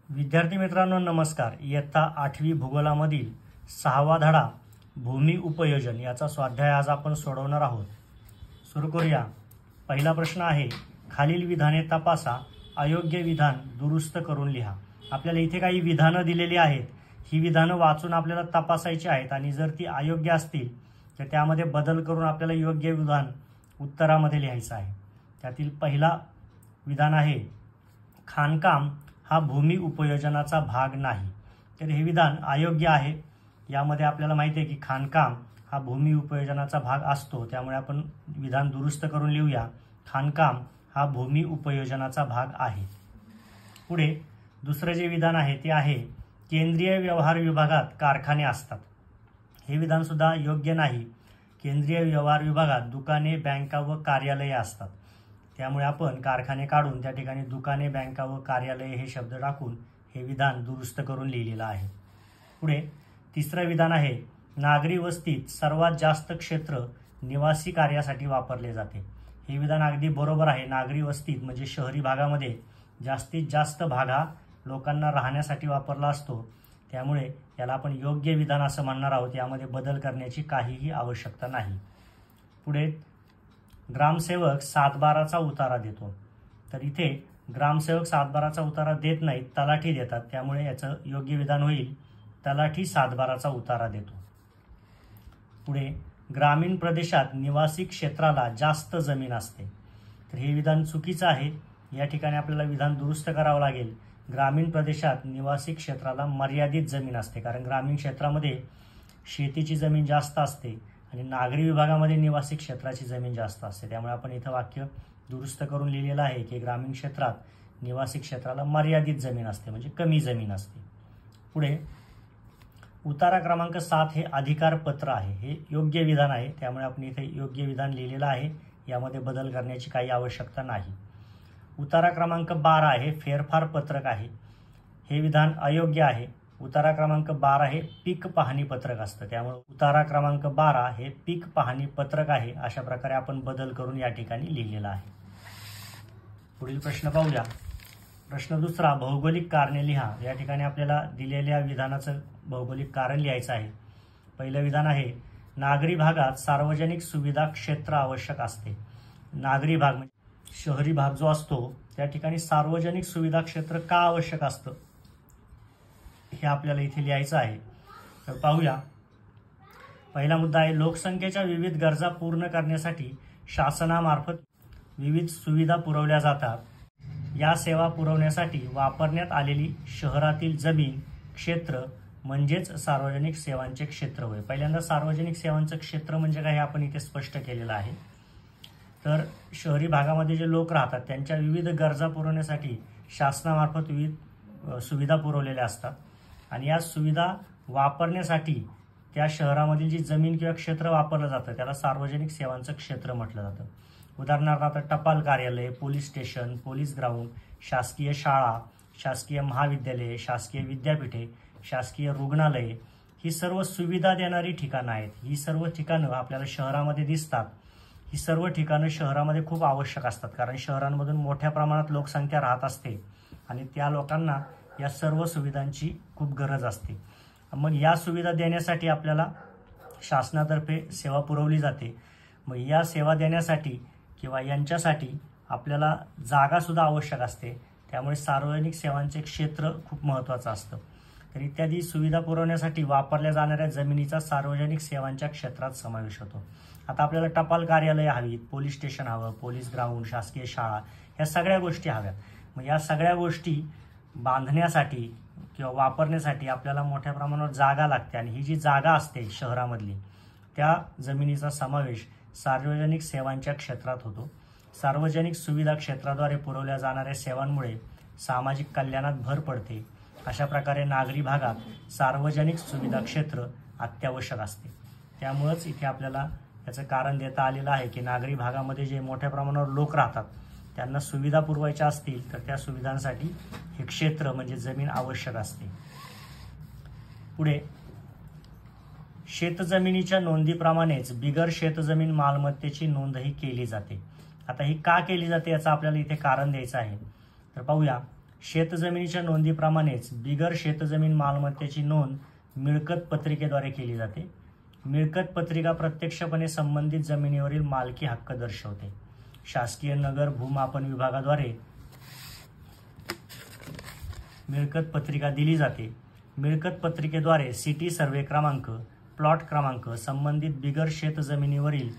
विद्यार्थी मित्रांनो नमस्कार। इयत्ता 8वी भूगोलामधील 6वा धडा भूमी उपयोजन याचा स्वाध्याय आज आपण सोडवणार आहोत। सुरू करूया। पहिला प्रश्न आहे, खालील विधाने तपासा, अयोग्य विधान दुरुस्त करून लिहा। आपल्याला इथे काही विधानं दिलेली आहेत, ही विधानं वाचून आपल्याला तपासायची आहेत आणि जर ती अयोग्य असतील तर त्यामध्ये बदल करून आपल्याला योग्य विधान उत्तरामध्ये लिहायचं आहे। त्यातील पहिला विधान आहे, खाणकाम हा भूमी उपयोजनाचा भाग नाही। तर हे विधान अयोग्य आहे। यामध्ये आपल्याला माहिती आहे की खाणकाम हा भूमी उपयोजनाचा भाग असतो, त्यामुळे आपण विधान दुरुस्त करून लिहूया, खाणकाम हा भूमी उपयोजनाचा भाग आहे। पुढे दुसरे जे विधान आहे ते आहे, केंद्रीय व्यवहार विभागात कारखाने असतात। हे विधान सुद्धा योग्य नाही। केंद्रीय व्यवहार विभागात दुकाने, बँका व कार्यालये असतात, त्यामुळे आपण कारखाने काढून त्या ठिकाणी दुकाने, बँका व कार्यालये हे शब्द टाकून हे विधान दुरुस्त करून लिहिलेलं आहे। पुढे तिसरं विधान आहे, नागरी वस्तीत सर्वात जास्त क्षेत्र निवासी कार्यासाठी वापरले जाते। हे विधान अगदी बरोबर आहे। नागरी वस्तीत म्हणजे शहरी भागामध्ये जास्तीत जास्त भाग हा लोकांना राहण्यासाठी वापरला असतो, त्यामुळे याला आपण योग्य विधान असं म्हणणार आहोत। यामध्ये बदल करण्याची काहीही आवश्यकता नाही। पुढे ग्रामसेवक 7/12चा उतारा देतो। तर इथे ग्रामसेवक 7/12चा उतारा देत नाहीत, तलाठी देतात, त्यामुळे याचं योग्य विधान होईल, तलाठी 7/12चा उतारा देतो। पुढे ग्रामीण प्रदेशात निवासी क्षेत्राला जास्त जमीन असते। तर हे विधान चुकीचं आहे। या ठिकाणी आपल्याला विधान दुरुस्त करावं लागेल। ग्रामीण प्रदेशात निवासी क्षेत्राला मर्यादित जमीन असते, कारण ग्रामीण क्षेत्रामध्ये शेतीची जमीन जास्त असते आणि नागरी विभागामध्ये निवासी क्षेत्राची जमीन जास्त असते, त्यामुळे आपण इथं वाक्य दुरुस्त करून लिहिलेलं आहे की ग्रामीण क्षेत्रात निवासी क्षेत्राला मर्यादित जमीन असते, म्हणजे कमी जमीन असते। पुढे उतारा क्रमांक 7 हे अधिकार पत्र आहे। हे योग्य विधान आहे, त्यामुळे आपण इथे योग्य विधान लिहिलेलं आहे। यामध्ये बदल करण्याची काही आवश्यकता नाही। उतारा क्रमांक 12 हे फेरफार पत्रक आहे। हे विधान अयोग्य आहे। उतारा क्रमांक 12 हे पीक पाहणी पत्रक असतं, त्यामुळे उतारा क्रमांक 12 हे पीक पाहणी पत्रक आहे। अशा प्रकारे आपण बदल करून या ठिकाणी लिहिलेला आहे। पुढील प्रश्न पाहूया। प्रश्न दुसरा, भौगोलिक कारणे लिहा। या ठिकाणी आपल्याला दिलेल्या विधानाचं भौगोलिक कारण लिहायचं आहे। पहिलं विधान आहे, नागरी भागात सार्वजनिक सुविधा क्षेत्र आवश्यक असते। नागरी भाग म्हणजे शहरी भाग जो असतो त्या ठिकाणी सार्वजनिक सुविधा क्षेत्र का आवश्यक असतं हे आपल्याला इथे लिहायचं आहे। तर पाहूया। पहिला मुद्दा आहे, लोकसंख्येच्या विविध गरजा पूर्ण करण्यासाठी शासनामार्फत विविध सुविधा पुरवल्या जातात। या सेवा पुरवण्यासाठी वापरण्यात आलेली शहरातील जमीन क्षेत्र म्हणजेच सार्वजनिक सेवांचे क्षेत्र होय। पहिल्यांदा सार्वजनिक सेवांचं क्षेत्र म्हणजे काय हे आपण इथे स्पष्ट केलेलं आहे। तर शहरी भागामध्ये जे लोक राहतात त्यांच्या विविध गरजा पुरवण्यासाठी शासनामार्फत विविध सुविधा पुरवलेल्या असतात आणि या सुविधा वापरण्यासाठी त्या शहरामधील जी जमीन किंवा क्षेत्र वापरलं जातं त्याला सार्वजनिक सेवांचं क्षेत्र म्हटलं जातं। उदाहरणार्थ आता टपाल कार्यालय, पोलीस स्टेशन, पोलीस ग्राउंड, शासकीय शाळा, शासकीय महाविद्यालये, शासकीय विद्यापीठे, शासकीय रुग्णालये ही सर्व सुविधा देणारी ठिकाणं आहेत। ही सर्व ठिकाणं आपल्याला शहरामध्ये दिसतात। ही सर्व ठिकाणं शहरामध्ये खूप आवश्यक असतात, कारण शहरांमधून मोठ्या प्रमाणात लोकसंख्या राहत असते आणि त्या लोकांना या सर्व सुविधांची खूप गरज असते। मग या सुविधा देण्यासाठी आपल्याला शासनातर्फे सेवा पुरवली जाते। मग या सेवा देण्यासाठी किंवा यांच्यासाठी आपल्याला जागा सुद्धा आवश्यक असते, त्यामुळे सार्वजनिक सेवांचे क्षेत्र खूप महत्त्वाचं असतं। तर इत्यादी सुविधा पुरवण्यासाठी वापरल्या जाणाऱ्या जमिनीचा सार्वजनिक सेवांच्या क्षेत्रात समावेश होतो। आता आपल्याला टपाल कार्यालय हवीत, पोलीस स्टेशन हवं, पोलीस ग्राउंड, शासकीय शाळा, ह्या सगळ्या गोष्टी हव्यात। मग या सगळ्या गोष्टी बांधण्यासाठी किंवा वापरण्यासाठी आपल्याला मोठ्या प्रमाणावर जागा लागते आणि ही जी जागा असते शहरामधली त्या जमिनीचा समावेश सार्वजनिक सेवांच्या क्षेत्रात होतो। सार्वजनिक सुविधा क्षेत्राद्वारे पुरवल्या जाणाऱ्या सेवांमुळे सामाजिक कल्याणात भर पडते। अशा प्रकारे नागरी भागात सार्वजनिक सुविधा क्षेत्र अत्यावश्यक असते। त्यामुळेच इथे आपल्याला याचं कारण देता आलेलं आहे की नागरी भागामध्ये जे मोठ्या प्रमाणावर लोक राहतात त्यांना सुविधा पुरवायच्या असतील तर त्या सुविधांसाठी हे क्षेत्र म्हणजे जमीन आवश्यक असते। पुढे शेतजमिनीच्या नोंदीप्रमाणेच बिगर शेतजमीन मालमत्तेची नोंदही केली जाते। आता ही का केली जाते याचं आपल्याला इथे कारण द्यायचं आहे। तर पाहूया। शेतजमिनीच्या नोंदीप्रमाणेच बिगर शेतजमीन मालमत्तेची नोंद मिळकत पत्रिकेद्वारे केली जाते. मिळकत पत्रिका प्रत्यक्षपणे संबंधित जमिनीवरील मालकी हक्क दर्शवते. शासकीय नगर भूमापन विभागाद्वारे मिळकत पत्रिका दिली जाते. मिळकत पत्रिकेद्वारे सिटी सर्वे क्रमांक, प्लॉट क्रमांक, संबंधित बिगर शेतजमिनीवरील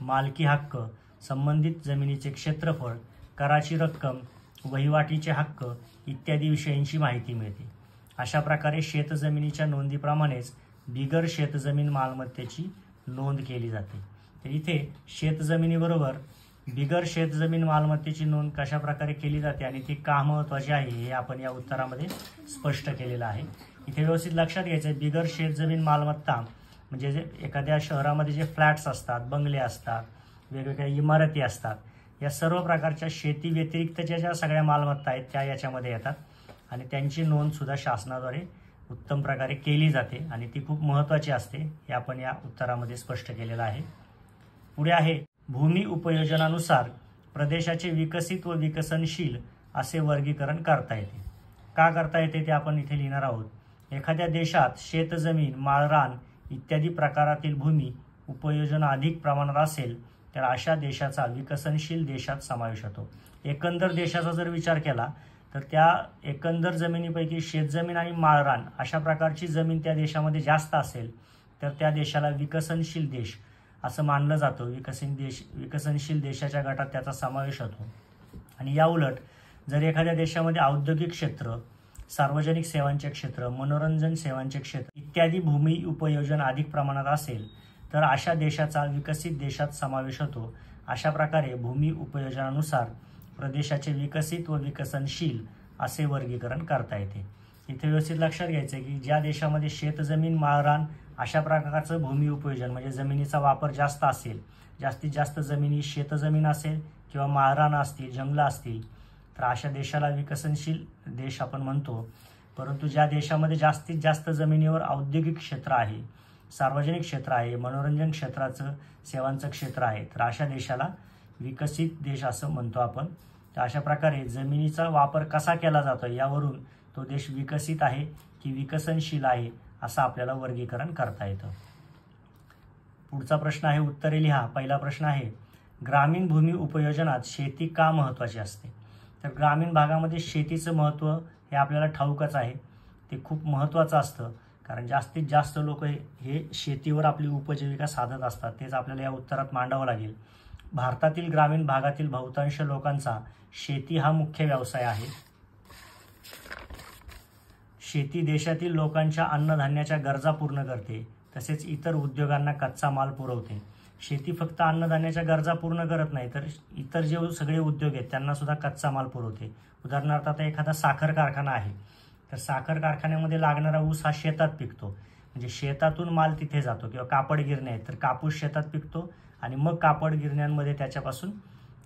मालकी हक्क, संबंधित जमिनीचे क्षेत्रफळ, कराची रक्कम, वहिवाटीचे हक्क इत्यादी विषयांची माहिती मिळते. अशा प्रकारे शेतजमिनीच्या नोंदीप्रमाणेच बिगर शेतजमीन मालमत्तेची नोंद केली जाते. तर इथे शेतजमिनीबरोबर बिगर शेतजमीन मालमत्तेची नोंद कशा प्रकारे केली जाते आणि ती का महत्त्वाची आहे हे आपण या उत्तरामध्ये स्पष्ट केलेलं आहे. इथे व्यवस्थित लक्षात घ्यायचं आहे, बिगर शेतजमीन मालमत्ता म्हणजे जे एखाद्या शहरामध्ये जे फ्लॅट्स असतात, बंगले असतात, वेगवेगळ्या इमारती असतात, या सर्व प्रकारच्या शेती व्यतिरिक्तच्या ज्या सगळ्या मालमत्ता आहेत त्या याच्यामध्ये येतात आणि त्यांची नोंदसुद्धा शासनाद्वारे उत्तम प्रकारे केली जाते आणि ती खूप महत्त्वाची असते हे आपण या उत्तरामध्ये स्पष्ट केलेलं आहे. पुढे आहे, भूमी उपयोजनानुसार प्रदेशाचे विकसित व विकसनशील असे वर्गीकरण करता येते. का करता येते ते आपण इथे लिहिणार आहोत. एखाद्या देशात शेतजमीन, माळरान इत्यादी प्रकारातील भूमी उपयोजन अधिक प्रमाणात असेल तर अशा देशाचा विकसनशील देशात समावेश होतो. एकंदर देशाचा जर विचार केला तर त्या एकंदर जमिनीपैकी शेतजमीन आणि माळरान अशा प्रकारची जमीन त्या देशामध्ये जास्त असेल तर त्या देशाला विकसनशील देश असं मानलं जातं. विकसनशील देशाच्या गटात त्याचा समावेश होतो. आणि या उलट जर एखाद्या देशामध्ये औद्योगिक क्षेत्र, सार्वजनिक सेवांचे क्षेत्र, मनोरंजन सेवांचे क्षेत्र इत्यादी भूमी उपयोजन अधिक प्रमाणात असेल तर अशा देशाचा विकसित देशात समावेश होतो. अशा प्रकारे भूमी उपयोजनानुसार प्रदेशाचे विकसित व विकसनशील असे वर्गीकरण करता येते. इथे व्यवस्थित लक्षात घ्यायचं आहे की ज्या देशामध्ये शेतजमीन, माळरान अशा प्रकारचं भूमी उपयोजन म्हणजे जमिनीचा वापर जास्त असेल, जास्तीत जास्त जमिनी शेतजमीन असेल किंवा माळरान असतील, जंगलं असतील, तर अशा देशाला विकसनशील देश आपण म्हणतो. परंतु ज्या देशामध्ये जास्तीत जास्त जमिनीवर औद्योगिक क्षेत्र आहे, सार्वजनिक क्षेत्र आहे, मनोरंजन क्षेत्राचं सेवांचं क्षेत्र आहे, तर अशा देशाला विकसित देश असं म्हणतो आपण. तर अशा प्रकारे जमिनीचा वापर कसा केला जातो यावरून तो देश विकसित आहे की विकसनशील आहे असं आपल्याला वर्गीकरण करता येतं. पुढचा प्रश्न आहे, उत्तरे लिहा. पहिला प्रश्न आहे, ग्रामीण भूमी उपयोजनात शेती का महत्त्वाची असते? तर ग्रामीण भागामध्ये शेतीचं महत्त्व हे आपल्याला ठाऊकच आहे. ते खूप महत्त्वाचं असतं कारण जास्तीत जास्त लोक हे शेतीवर आपली उपजीविका साधत असतात. तेच आपल्याला या उत्तरात मांडावं लागेल. भारतातील ग्रामीण भागातील बहुतांश लोकांचा शेती हा मुख्य व्यवसाय आहे. शेती देशातील लोकांच्या अन्नधान्याच्या गरजा पूर्ण करते तसेच इतर उद्योगांना कच्चा माल पुरवते. शेती फक्त अन्नधान्याच्या गरजा पूर्ण करत नाही तर इतर जे सगळे उद्योग आहेत त्यांना सुद्धा कच्चा माल पुरवते. उदाहरणार्थ आता एखादा साखर कारखाना आहे तर साखर कारखान्यामध्ये लागणारा ऊस हा शेतात पिकतो, म्हणजे शेतातून माल तिथे जातो. किंवा कापड गिरण्या आहेत तर कापूस शेतात पिकतो आणि मग कापड गिरण्यांमध्ये त्याच्यापासून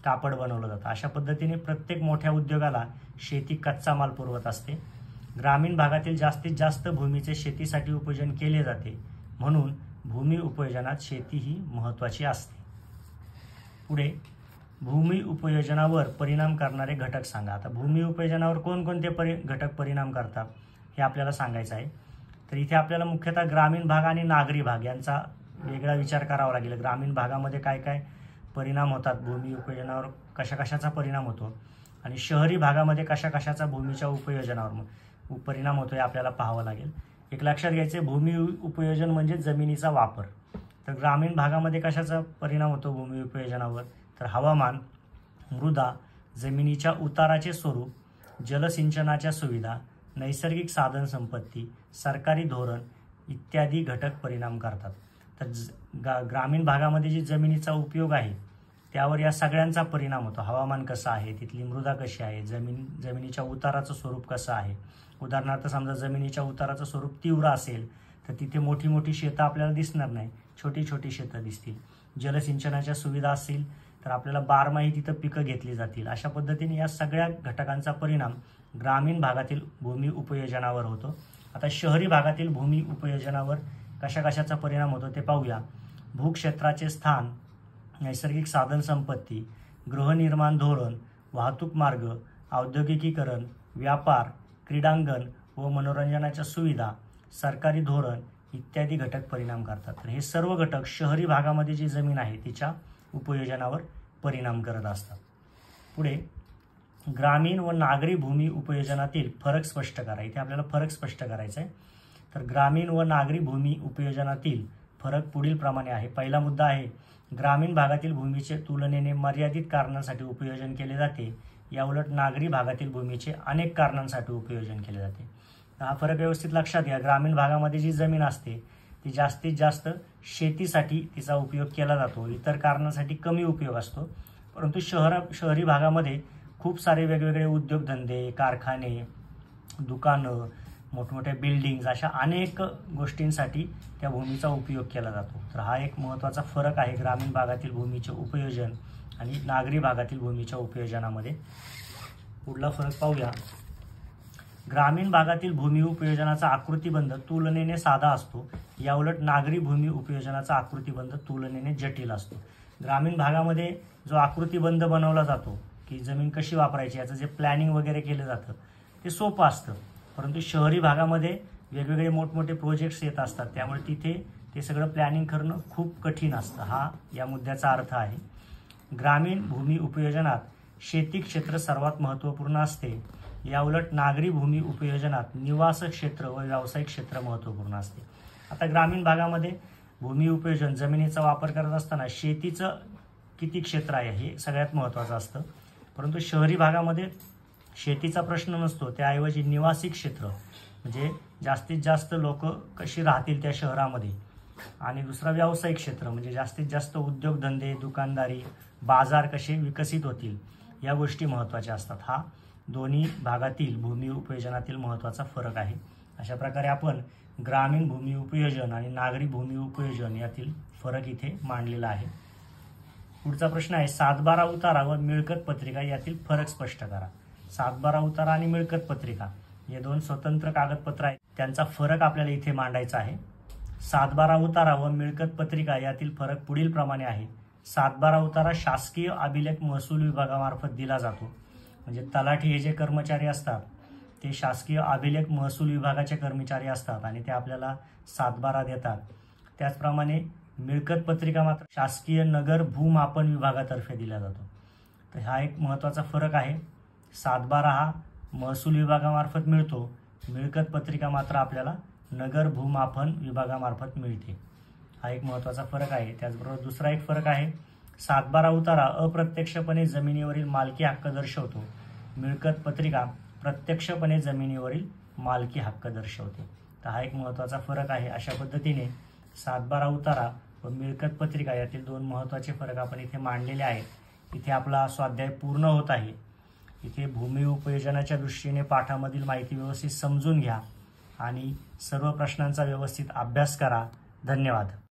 कापड बनवलं जातं. अशा पद्धतीने प्रत्येक मोठ्या उद्योगाला शेती कच्चा माल पुरवत असते. ग्रामीण भागातील जास्तीत जास्त भूमीचे शेतीसाठी उपयोजन केले जाते म्हणून भूमी उपयोजनात शेती ही महत्त्वाची असते. पुढे, भूमी उपयोजनावर परिणाम करणारे घटक सांगा. आता भूमी उपयोजनावर कोणकोणते घटक परिणाम करतात हे आपल्याला सांगायचं आहे. तर इथे आपल्याला मुख्यतः ग्रामीण भाग आणि नागरी भाग यांचा वेगळा विचार करावा लागेल. ग्रामीण भागामध्ये काय काय परिणाम होतात, भूमी उपयोजनावर कशा कशाचा परिणाम होतो आणि शहरी भागामध्ये कशा कशाचा भूमीच्या उपयोजनावर परिणाम होतो हे आपल्याला पाहावं लागेल. एक लक्षात घ्यायचे, भूमी उपयोजन म्हणजे जमिनीचा वापर. तर ग्रामीण भागामध्ये कशाचा परिणाम होतो भूमी उपयोजनावर? तर हवामान, मृदा, जमिनीच्या उताराचे स्वरूप, जलसिंचनाच्या सुविधा, नैसर्गिक साधन संपत्ती, सरकारी धोरण इत्यादी घटक परिणाम करतात. तर ग्रामीण भागामध्ये जी जमिनीचा उपयोग आहे त्यावर या सगळ्यांचा परिणाम होतो. हवामान कसं आहे, तिथली मृदा कशी आहे, जमिनीच्या उताराचं स्वरूप कसं आहे. उदाहरणार्थ समजा जमिनीच्या उताराचं स्वरूप तीव्र असेल तर तिथे मोठी मोठी शेतं आपल्याला दिसणार नाही, छोटी छोटी शेतं दिसतील. जलसिंचनाच्या सुविधा असतील तर आपल्याला बारमाही तिथं पिकं घेतली जातील. अशा पद्धतीने या सगळ्या घटकांचा परिणाम ग्रामीण भागातील भूमी उपयोजनावर होतो. आता शहरी भागातील भूमी उपयोजनावर कशा कशाचा परिणाम होतो ते पाहूया. भूक्षेत्राचे स्थान, नैसर्गिक साधन संपत्ती, गृहनिर्माण धोरण, वाहतूक मार्ग, औद्योगिकीकरण, व्यापार, क्रीडांगण व मनोरंजनाच्या सुविधा, सरकारी धोरण इत्यादी घटक परिणाम करतात. तर हे सर्व घटक शहरी भागामध्ये जी जमीन आहे तिच्या उपयोजनावर परिणाम करत असतात. पुढे ग्रामीण व नागरी भूमी उपयोजनातील फरक स्पष्ट करा. इथे आपल्याला फरक स्पष्ट करायचा आहे. तर ग्रामीण व नागरी भूमी उपयोजनातील फरक पुढील प्रमाणे आहे. पहिला मुद्दा आहे, ग्रामीण भागातील भूमीचे तुलनेने मर्यादित कारणांसाठी उपयोजन केले जाते, याउलट नागरी भागातील भूमीचे अनेक कारणांसाठी उपयोजन केले जाते. हा फरक व्यवस्थित लक्षात घ्या. ग्रामीण भागामध्ये जी जमीन असते ती जास्तीत जास्त शेतीसाठी तिचा उपयोग केला जातो, इतर कारणांसाठी कमी उपयोग असतो. परंतु शहरी भागामध्ये खूप सारे वेगवेगळे उद्योगधंदे, कारखाने, दुकानं, मोठमोठ्या बिल्डिंग्स अशा अनेक गोष्टींसाठी त्या भूमीचा उपयोग केला जातो. तर हा एक महत्त्वाचा फरक आहे ग्रामीण भागातील भूमीचे उपयोजन आणि नागरी भागातील भूमीच्या उपयोजनामध्ये. पुढला फरक पाहूया. ग्रामीण भागातील भूमी उपयोजनाचा आकृतिबंध तुलनेने साधा असतो, याउलट नागरी भूमी उपयोजनाचा आकृतिबंध तुलनेने जटिल असतो. ग्रामीण भागामध्ये जो आकृतिबंध बनवला जातो की जमीन कशी वापरायची याचं जे प्लॅनिंग वगैरे केलं जातं ते सोपं असतं. परंतु शहरी भागामध्ये वेगवेगळे मोठमोठे प्रोजेक्ट्स येत असतात, त्यामुळे तिथे ते सगळं प्लॅनिंग करणं खूप कठीण असतं. हा या मुद्द्याचा अर्थ आहे. ग्रामीण भूमी उपयोजनात शेती क्षेत्र सर्वात महत्त्वपूर्ण असते, याउलट नागरी भूमी उपयोजनात निवास क्षेत्र व व्यावसायिक क्षेत्र महत्त्वपूर्ण असते. आता ग्रामीण भागामध्ये भूमी उपयोजन जमिनीचा वापर करत असताना शेतीचं किती क्षेत्र आहे हे सगळ्यात महत्त्वाचं असतं. परंतु शहरी भागामध्ये शेतीचा प्रश्न नसतो, त्याऐवजी निवासी क्षेत्र म्हणजे जास्तीत जास्त लोक कशी राहतील त्या शहरामध्ये, आणि दुसरा व्यावसायिक क्षेत्र म्हणजे जास्तीत जास्त उद्योगधंदे, दुकानदारी, बाजार कसे विकसित होतील या गोष्टी महत्त्वाच्या असतात. हा दोन्ही भागातील भूमी उपयोजनातील महत्त्वाचा फरक आहे. अशा प्रकारे आपण ग्रामीण भूमी उपयोजन आणि नागरी भूमी उपयोजन यातील फरक इथे मांडलेला आहे. पुढचा प्रश्न आहे, 7/12 उतारा व मिळकत पत्रिका यातील फरक स्पष्ट करा. 7/12 उतारा आणि मिळकत पत्रिका हे दोन स्वतंत्र कागदपत्र आहेत, त्यांचा फरक आपल्याला इथे मांडायचा आहे. 7/12 उतारा व मिळकत पत्रिका यातील फरक पुढील प्रमाणे आहे. 7/12 उतारा शासकीय अभिलेख महसूल विभागामार्फत दिला जातो, म्हणजे तलाठी हे जे कर्मचारी असतात ते शासकीय अभिलेख महसूल विभागाचे कर्मचारी असतात आणि ते आपल्याला 7/12 देतात. त्याचप्रमाणे मिळकत पत्रिका मात्र शासकीय नगर भूमापन विभागातर्फे दिला जातो. तर हा एक महत्त्वाचा फरक आहे. 7/12 हा महसूल विभागामार्फत मिळतो, मिळकत पत्रिका मात्र आपल्याला नगर भूमापन विभागामार्फत मिळते. हा एक महत्त्वाचा फरक आहे. त्याचबरोबर दुसरा एक फरक आहे, 7/12 उतारा अप्रत्यक्षपणे जमिनीवरील मालकी हक्क दर्शवतो, मिळकत पत्रिका प्रत्यक्षपणे जमिनीवरील मालकी हक्क दर्शवते. तर हा एक महत्त्वाचा फरक आहे. अशा पद्धतीने 7/12 उतारा व मिळकत पत्रिका यातील दोन महत्त्वाचे फरक आपण इथे मांडलेले आहेत. इथे आपला स्वाध्याय पूर्ण होत आहे. इथे भूमी उपयोजनाच्या दृष्टीने पाठामधील माहिती व्यवस्थित समजून घ्या आणि सर्व प्रश्नांचा व्यवस्थित अभ्यास करा. धन्यवाद.